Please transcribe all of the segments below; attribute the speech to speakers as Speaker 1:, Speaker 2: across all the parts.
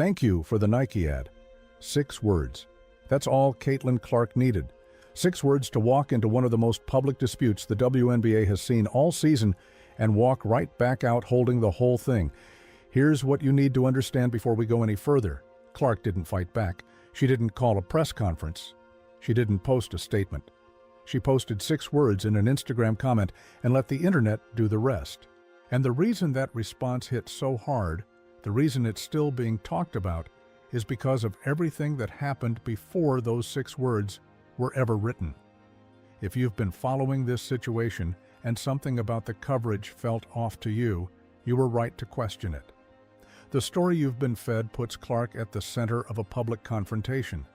Speaker 1: Thank you for the Nike ad. 6 words. That's all Caitlin Clark needed. 6 words to walk into one of the most public disputes the WNBA has seen all season and walk right back out holding the whole thing. Here's what you need to understand before we go any further. Clark didn't fight back. She didn't call a press conference. She didn't post a statement. She posted 6 words in an Instagram comment and let the internet do the rest. And the reason that response hit so hard, the reason it's still being talked about, is because of everything that happened before those 6 words were ever written. If you've been following this situation and something about the coverage felt off to you, you were right to question it. The story you've been fed puts Clark at the center of a public confrontation.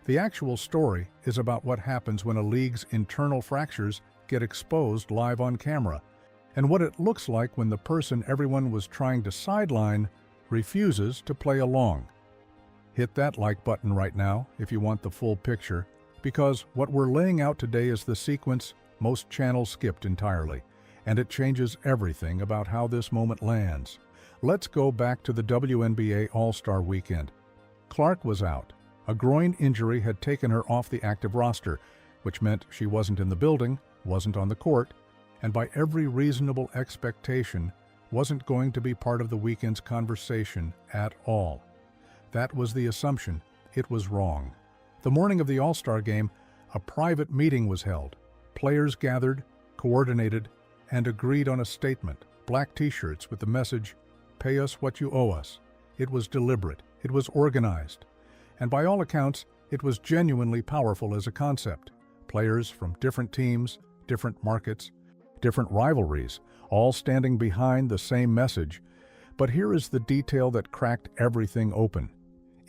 Speaker 1: The actual story is about what happens when a league's internal fractures get exposed live on camera, and what it looks like when the person everyone was trying to sideline refuses to play along. Hit that like button right now if you want the full picture, because what we're laying out today is the sequence most channels skipped entirely, and it changes everything about how this moment lands. Let's go back to the WNBA All-Star Weekend. Clark was out. A groin injury had taken her off the active roster, which meant she wasn't in the building, wasn't on the court, and by every reasonable expectation, wasn't going to be part of the weekend's conversation at all. That was the assumption. It was wrong. The morning of the All-Star game, a private meeting was held. Players gathered, coordinated, and agreed on a statement. Black t-shirts with the message, "Pay us what you owe us." It was deliberate. It was organized. And by all accounts, it was genuinely powerful as a concept. Players from different teams, different markets, different rivalries, all standing behind the same message. But here is the detail that cracked everything open.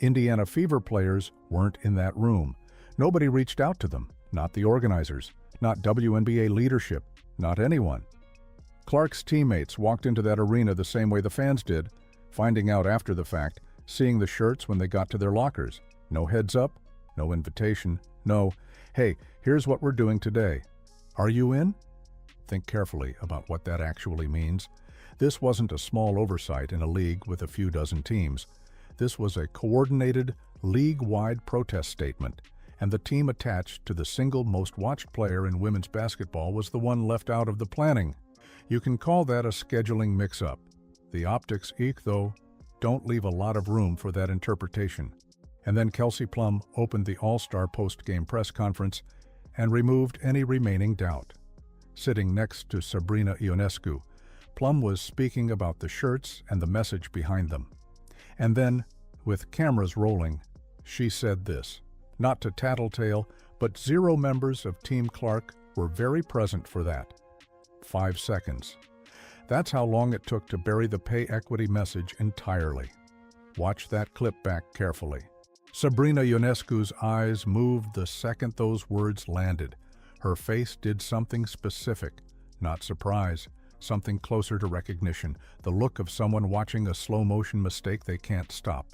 Speaker 1: Indiana Fever players weren't in that room. Nobody reached out to them, not the organizers, not WNBA leadership, not anyone. Clark's teammates walked into that arena the same way the fans did, finding out after the fact, seeing the shirts when they got to their lockers. No heads up, no invitation, no, "Hey, here's what we're doing today. Are you in?" Think carefully about what that actually means. This wasn't a small oversight in a league with a few dozen teams. This was a coordinated, league-wide protest statement, and the team attached to the single most watched player in women's basketball was the one left out of the planning. You can call that a scheduling mix-up. The optics, though, don't leave a lot of room for that interpretation. And then Kelsey Plum opened the All-Star post-game press conference and removed any remaining doubt. Sitting next to Sabrina Ionescu, Plum was speaking about the shirts and the message behind them. And then, with cameras rolling, she said this. Not to tattletale, but 0 members of Team Clark were very present for that. 5 seconds. That's how long it took to bury the pay equity message entirely. Watch that clip back carefully. Sabrina Ionescu's eyes moved the second those words landed. Her face did something specific, not surprise, something closer to recognition, the look of someone watching a slow-motion mistake they can't stop.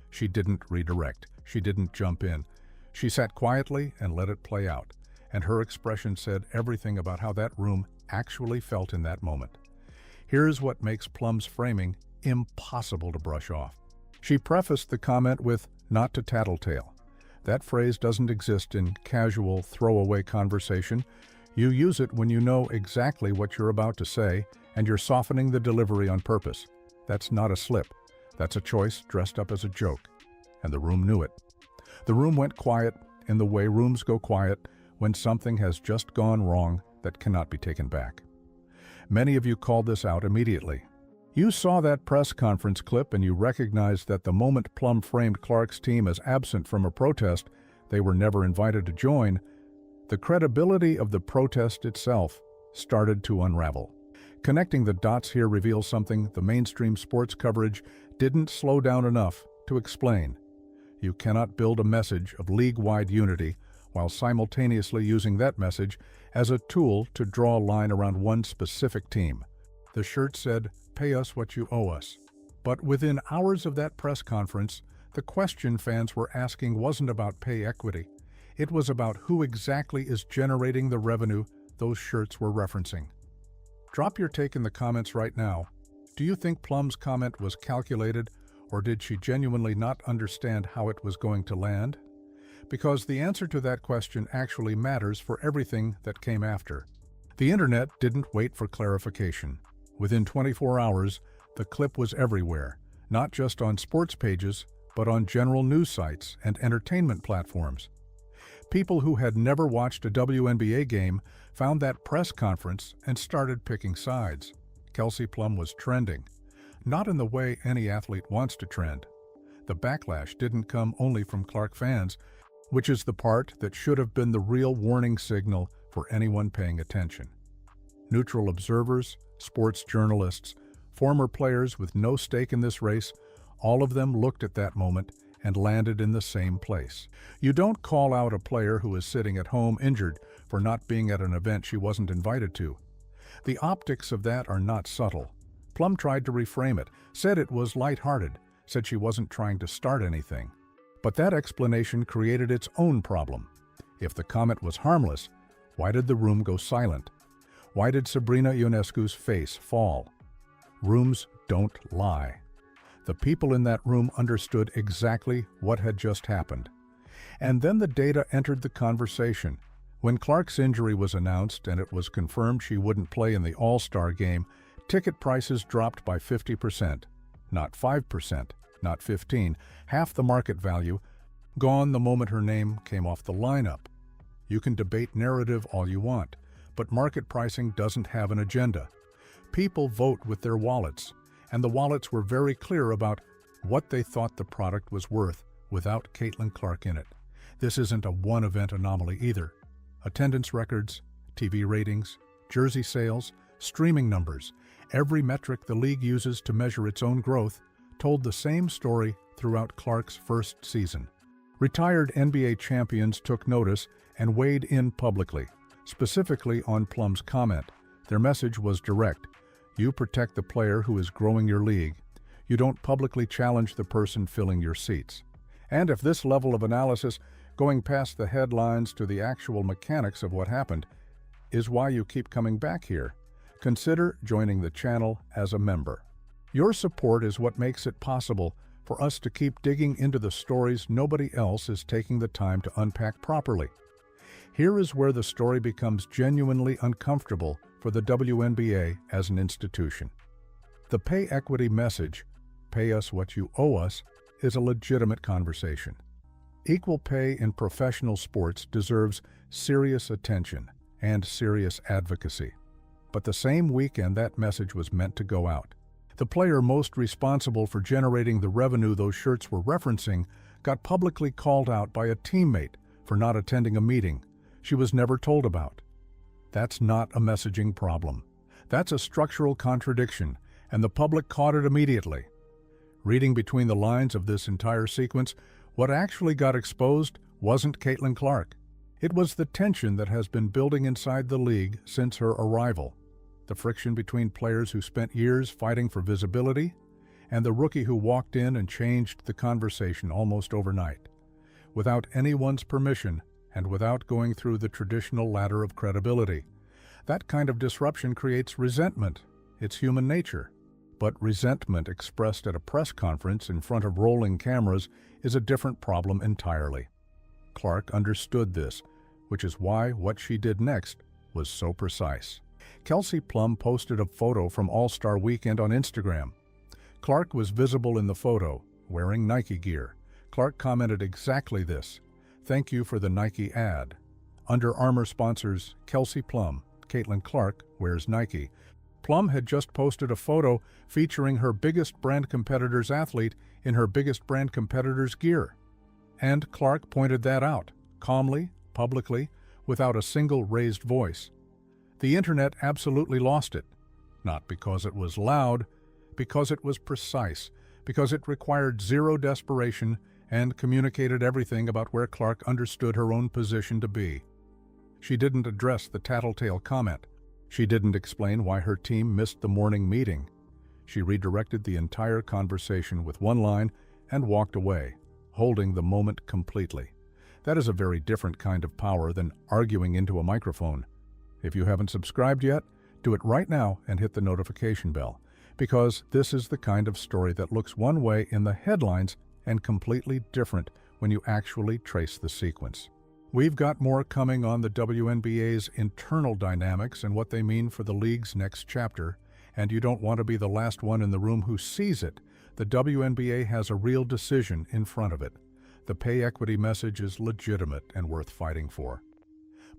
Speaker 1: She didn't redirect. She didn't jump in. She sat quietly and let it play out, and her expression said everything about how that room actually felt in that moment. Here's what makes Plum's framing impossible to brush off. She prefaced the comment with, "not to tattletale." That phrase doesn't exist in casual, throwaway conversation. You use it when you know exactly what you're about to say, and you're softening the delivery on purpose. That's not a slip. That's a choice dressed up as a joke. And the room knew it. The room went quiet in the way rooms go quiet when something has just gone wrong that cannot be taken back. Many of you called this out immediately. You saw that press conference clip and you recognized that the moment Plum framed Clark's team as absent from a protest they were never invited to join, the credibility of the protest itself started to unravel. Connecting the dots here reveals something the mainstream sports coverage didn't slow down enough to explain. You cannot build a message of league-wide unity while simultaneously using that message as a tool to draw a line around one specific team. The shirt said, "Pay us what you owe us." But within hours of that press conference, the question fans were asking wasn't about pay equity. It was about who exactly is generating the revenue those shirts were referencing. Drop your take in the comments right now. Do you think Plum's comment was calculated, Or did she genuinely not understand how it was going to land? Because the answer to that question actually matters for everything that came after. The internet didn't wait for clarification. Within 24 hours, the clip was everywhere, not just on sports pages, but on general news sites and entertainment platforms. People who had never watched a WNBA game found that press conference and started picking sides. Kelsey Plum was trending, not in the way any athlete wants to trend. The backlash didn't come only from Clark fans, which is the part that should have been the real warning signal for anyone paying attention. Neutral observers, sports journalists, former players with no stake in this race, all of them looked at that moment and landed in the same place. You don't call out a player who is sitting at home injured for not being at an event she wasn't invited to. The optics of that are not subtle. Plum tried to reframe it, said it was lighthearted, said she wasn't trying to start anything. But that explanation created its own problem. If the comment was harmless, why did the room go silent? Why did Sabrina Ionescu's face fall? Rooms don't lie. The people in that room understood exactly what had just happened. And then the data entered the conversation. When Clark's injury was announced and it was confirmed she wouldn't play in the All-Star game, ticket prices dropped by 50%. Not 5%, not 15%, half the market value, gone the moment her name came off the lineup. You can debate narrative all you want, but market pricing doesn't have an agenda. People vote with their wallets, and the wallets were very clear about what they thought the product was worth without Caitlin Clark in it. This isn't a one-event anomaly either. Attendance records, TV ratings, jersey sales, streaming numbers, every metric the league uses to measure its own growth told the same story throughout Clark's first season. Retired NBA champions took notice and weighed in publicly, specifically on Plum's comment. Their message was direct. You protect the player who is growing your league. You don't publicly challenge the person filling your seats. And if this level of analysis, going past the headlines to the actual mechanics of what happened, is why you keep coming back here, consider joining the channel as a member. Your support is what makes it possible for us to keep digging into the stories nobody else is taking the time to unpack properly. Here is where the story becomes genuinely uncomfortable for the WNBA as an institution. The pay equity message, pay us what you owe us, is a legitimate conversation. Equal pay in professional sports deserves serious attention and serious advocacy. But the same weekend that message was meant to go out, the player most responsible for generating the revenue those shirts were referencing got publicly called out by a teammate for not attending a meeting she was never told about. That's not a messaging problem. That's a structural contradiction, and the public caught it immediately. Reading between the lines of this entire sequence, what actually got exposed wasn't Caitlin Clark. It was the tension that has been building inside the league since her arrival. The friction between players who spent years fighting for visibility and the rookie who walked in and changed the conversation almost overnight, without anyone's permission and without going through the traditional ladder of credibility. That kind of disruption creates resentment. It's human nature. But resentment expressed at a press conference in front of rolling cameras is a different problem entirely. Clark understood this, which is why what she did next was so precise. Kelsey Plum posted a photo from All-Star Weekend on Instagram. Clark was visible in the photo, wearing Nike gear. Clark commented exactly this: "Thank you for the Nike ad." Under Armour sponsors Kelsey Plum, Caitlin Clark wears Nike. Plum had just posted a photo featuring her biggest brand competitor's athlete in her biggest brand competitor's gear. And Clark pointed that out, calmly, publicly, without a single raised voice. The internet absolutely lost it. Not because it was loud, because it was precise, because it required zero desperation and communicated everything about where Clark understood her own position to be. She didn't address the tattletale comment. She didn't explain why her team missed the morning meeting. She redirected the entire conversation with one line and walked away, holding the moment completely. That is a very different kind of power than arguing into a microphone. If you haven't subscribed yet, do it right now and hit the notification bell. because this is the kind of story that looks one way in the headlines and completely different when you actually trace the sequence. We've got more coming on the WNBA's internal dynamics and what they mean for the league's next chapter, and you don't want to be the last one in the room who sees it. The WNBA has a real decision in front of it. The pay equity message is legitimate and worth fighting for.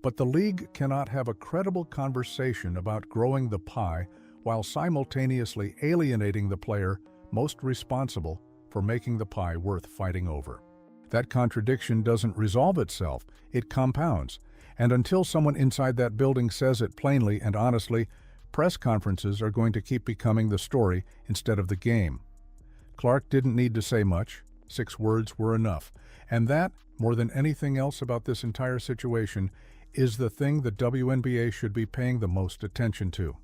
Speaker 1: But the league cannot have a credible conversation about growing the pie while simultaneously alienating the player most responsible for making the pie worth fighting over. That contradiction doesn't resolve itself, it compounds. And until someone inside that building says it plainly and honestly, press conferences are going to keep becoming the story instead of the game. Clark didn't need to say much. 6 words were enough. And that, more than anything else about this entire situation, is the thing the WNBA should be paying the most attention to.